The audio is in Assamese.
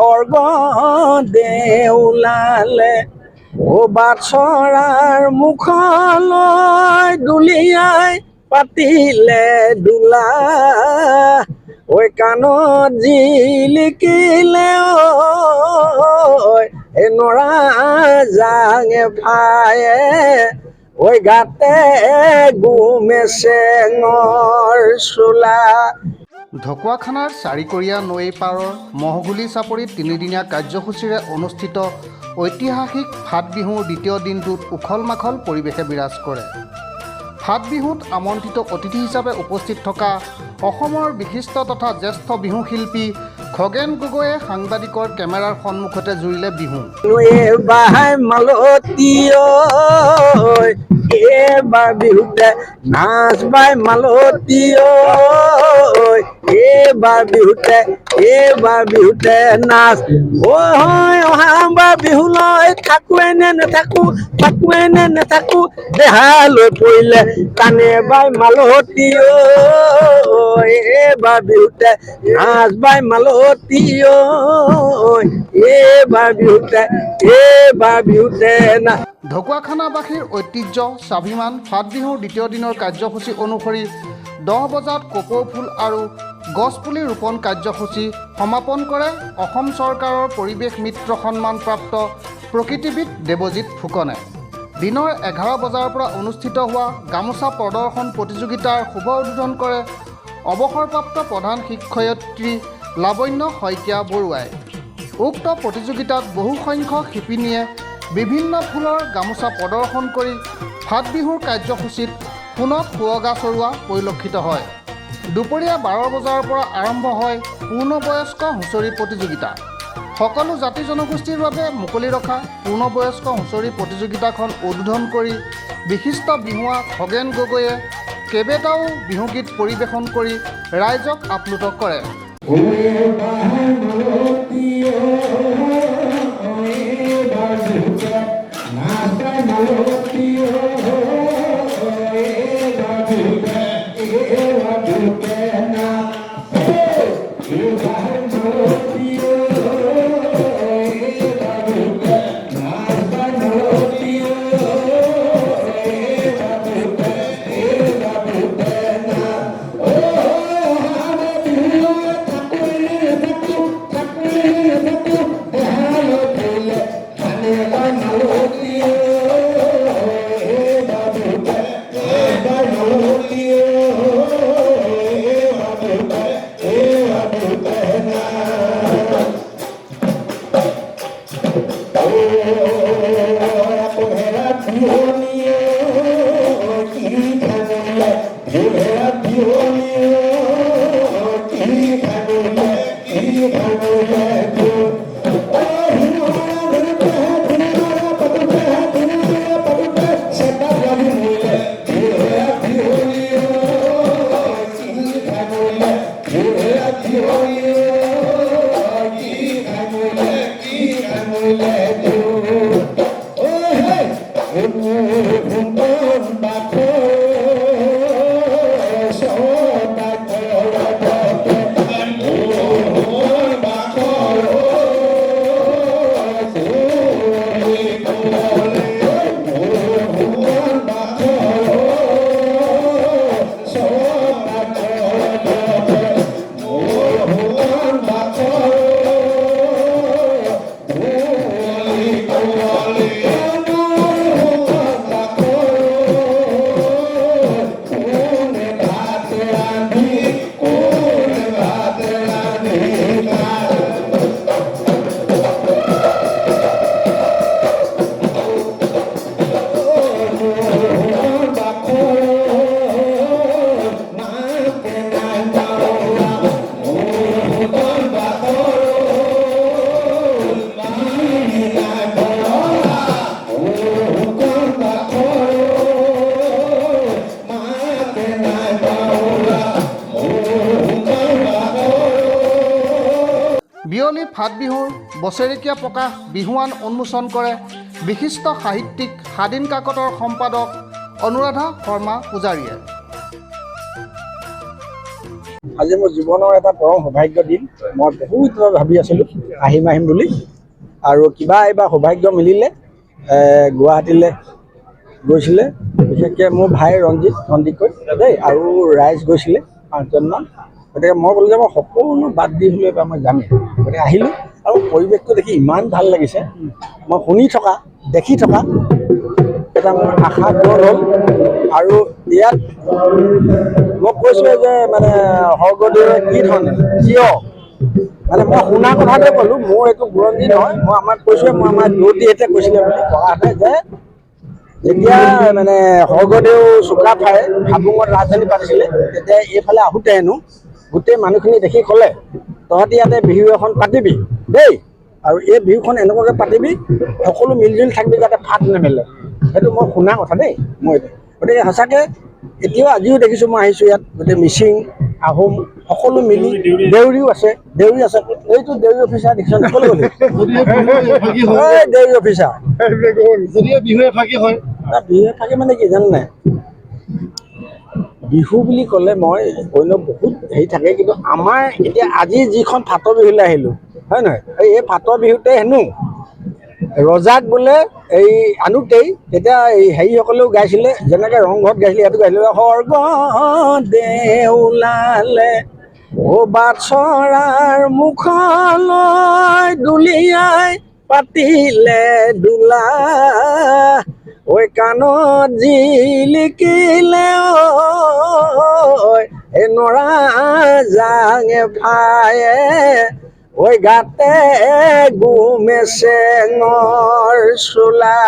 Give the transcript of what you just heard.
সৰ্গ দেউলালে বাছৰাৰ মুখলৈ দুলিয়াই পাতিলে দোলা কাণত জিলিকিলে নৰা জাঙে ফায়ে গাতে গুমেচেঙৰ চোলা। ঢকুৱাখানাৰ চাৰিকৰীয়া নৈ পাৰৰ মহগুলি চাপৰিত তিনিদিনীয়া কাৰ্যসূচীৰে অনুষ্ঠিত ঐতিহাসিক ফাট বিহুৰ দ্বিতীয় দিনটোত উখল মাখল পৰিৱেশে বিৰাজ কৰে। ফাট বিহুত আমন্ত্ৰিত অতিথি হিচাপে উপস্থিত থকা অসমৰ বিশিষ্ট তথা জ্যেষ্ঠ বিহু শিল্পী খগেন গগৈয়ে সাংবাদিকৰ কেমেৰাৰ সন্মুখতে জুৰিলে বিহু। এইবাৰ বিহুতে নাচ বাই মালতী এইবাৰ বিহুতে নাচ অহাবাৰ বিহুলৈ থাকোৱে নে নেথাকো দেহালৈ পৰিলে কাণে বাই মালতী এইবাৰ বিহুতে নাচ বাই মালতী এইবাৰ বিহুতে না। ঢকুৱাখানাবাসীৰ ঐতিহ্য স্বাভিমান ফাট বিহুৰ দ্বিতীয় দিনৰ কাৰ্যসূচী অনুসৰি 10 বজাত কপৌ ফুল আৰু গছপুলি ৰোপণ কাৰ্যসূচী সমাপন কৰে অসম চৰকাৰৰ পৰিৱেশ মিত্ৰ সন্মানপ্ৰাপ্ত প্ৰকৃতিবিদ দেৱজিৎ ফুকনে। দিনৰ 11 বজাৰ পৰা অনুষ্ঠিত হোৱা গামোচা প্ৰদৰ্শন প্ৰতিযোগিতাৰ শুভ উদ্বোধন কৰে অৱসৰপ্ৰাপ্ত প্ৰধান শিক্ষয়িত্ৰী লাৱণ্য শইকীয়া বৰুৱাই। উক্ত প্ৰতিযোগিতাত বহু সংখ্যক শিপিনীয়ে বিভিন্ন ফুলৰ গামোচা প্ৰদৰ্শন কৰি ফাট বিহুৰ কাৰ্যসূচীত সোণত সুৱগা চৰোৱা পৰিলক্ষিত হয়। দুপৰীয়া 12 বজাৰ পৰা আৰম্ভ হয় পূৰ্ণবয়স্ক হুঁচৰি প্ৰতিযোগিতা। সকলো জাতি জনগোষ্ঠীৰ বাবে মুকলি ৰখা পূৰ্ণবয়স্ক হুঁচৰি প্ৰতিযোগিতাখন উদ্বোধন কৰি বিশিষ্ট বিহুৱা খগেন গগৈয়ে কেইবাটাও বিহুগীত পৰিৱেশন কৰি ৰাইজক আপ্লুত কৰে। বিয়লি ফাট বিহুৰ বছৰেকীয়া প্ৰকাশ বিহুৱান উন্মোচন কৰে বিশিষ্ট সাহিত্যিক স্বাধীন কাকতৰ সম্পাদক অনুৰাধা শৰ্মা পূজাৰীয়ে। আজি মোৰ জীৱনৰ এটা পৰম সৌভাগ্য দিন। মই বহুত ভাবি আছিলোঁ আহিম বুলি, আৰু কিবা এইবাৰ সৌভাগ্য মিলিলে। গুৱাহাটীলৈ গৈছিলে, বিশেষকৈ মোৰ ভাই ৰঞ্জিতকৈ দেই, আৰু ৰাইজ গৈছিলে 5জনমান। গতিকে মই ক'লোঁ যে মই সকলো বাদ দি হ'লেও এবাৰ মই যামেই। গতিকে আহিলোঁ, আৰু পৰিৱেশটো দেখি ইমান ভাল লাগিছে। মই শুনি থকা, দেখি থকা এটা মোৰ আশা পূৰণ হ'ল। আৰু ইয়াত মই কৈছোঁৱে যে মানে স্বৰ্গদেৱে কি ধৰণে কিয় মানে মই শুনা কথাতে ক'লোঁ, মোৰ একো বুৰঞ্জী নহয়। মই আমাক কৈছোঁৱে, মই আমাৰ দেউতীহঁতে কৈছিলে বুলি ককাহঁতে, যে যেতিয়া মানে স্বৰ্গদেউ চুকাফাই হাবুঙত ৰাজধানী পাতিছিলে, তেতিয়া এইফালে আহোঁতে হেনো গোটেই মানুহখিনি দেখি ক'লে, তহঁতি ইয়াতে বিহু এখন পাতিবি দেই, আৰু এই বিহুখন এনেকুৱাকৈ পাতিবি সকলো মিলজুলি থাকিবি যাতে ফাট নেমেলে। সেইটো মই শুনা কথা দেই। মই গতিকে সঁচাকৈ এতিয়াও আজিও দেখিছোঁ, মই আহিছোঁ ইয়াত গোটেই মিচিং আহোম সকলো মিলি, দেউৰী আছে। এইটো দেউৰী অফিচাৰ দেখিছোঁ ক'লৈ গ'ল? এই দেউৰী অফিচাৰ বিহুৱে ফাঁকি মানে কি জানে নাই? বিহু বুলি ক'লে মই অন্য বহুত হেৰি থাকে, কিন্তু আমাৰ এতিয়া আজি যিখন ফাটৰ বিহুলৈ আহিলোঁ, হয় নহয়, এই ফাটৰ বিহুতে হেনো ৰজাক বোলে এই আনোতেই তেতিয়া এই হেৰিসকলেও গাইছিলে, যেনেকৈ ৰংঘৰত গাইছিলে, ইয়াতো গাইছিলে, স্বৰ্গ দেউলালে ক'ৰবাত চৰাৰ মুখলৈ দুলিয়াই পাতিলে দোলা, ঐ কাণত জিলিকিলে ঐ নৰা জাঙে ফায়ে, ঐ গাতে গুমেছেঙৰ চোলা।